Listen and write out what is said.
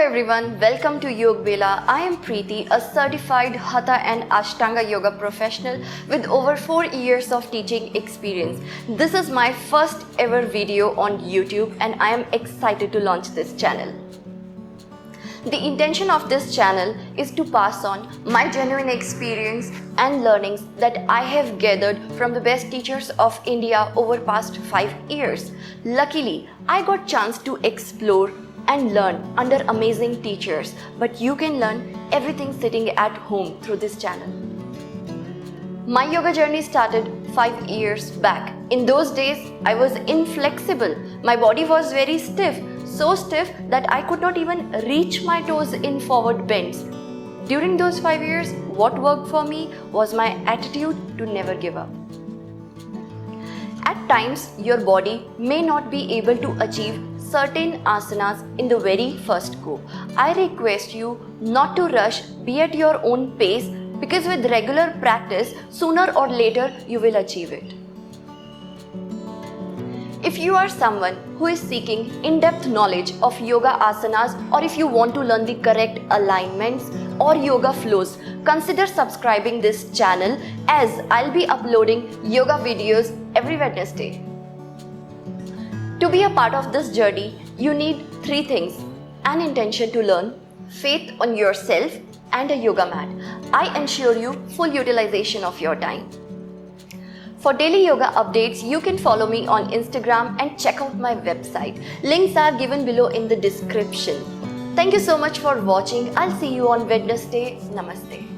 everyone, welcome to Yogbela. I am Preeti, a certified Hatha and Ashtanga yoga professional with over 4 years of teaching experience. This is my first ever video on YouTube and I am excited to launch this channel. The intention of this channel is to pass on my genuine experience and learnings that I have gathered from the best teachers of India over past 5 years. Luckily, I got chance to explore and learn under amazing teachers, but you can learn everything sitting at home through this channel. My yoga journey started 5 years back. In those days, I was inflexible. My body was very stiff, so stiff that I could not even reach my toes in forward bends. During those 5 years, what worked for me was my attitude to never give up. At times, your body may not be able to achieve certain asanas in the very first go. I request you not to rush, be at your own pace, because with regular practice, sooner or later you will achieve it. If you are someone who is seeking in-depth knowledge of yoga asanas, or if you want to learn the correct alignments or yoga flows, consider subscribing this channel as I'll be uploading yoga videos every Wednesday. To be a part of this journey, you need 3 things: an intention to learn, faith on yourself, and a yoga mat. I ensure you full utilization of your time. For daily yoga updates, you can follow me on Instagram and check out my website. Links are given below in the description. Thank you so much for watching. I'll see you on Wednesday. Namaste.